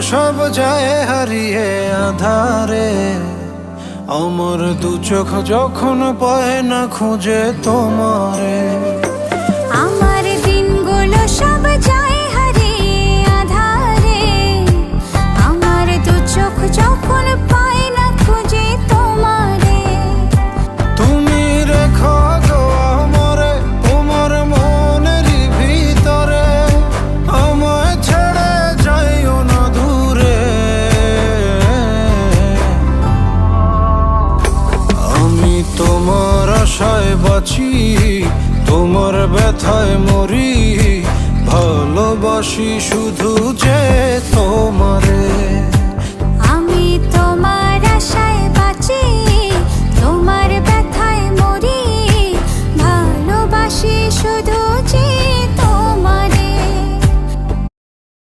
সব যায় হারিয়ে আধারে, আমার দু চোখ যখন পায় না খুঁজে তোমারে। আমার দিনগুলো সব যায় হারিয়ে আধারে, আমার দু চোখ যখন পায় না খুঁজে তোমারে। তুমি রেখো গো আমরে তোমার মনের ভিতরে, আমায় ছেড়ে যাইও না দূরে। আমি তোমার আশায় বাঁচি, তোমার ব্যথায় মরি, ভালোবাসি শুধু যে তোমারে।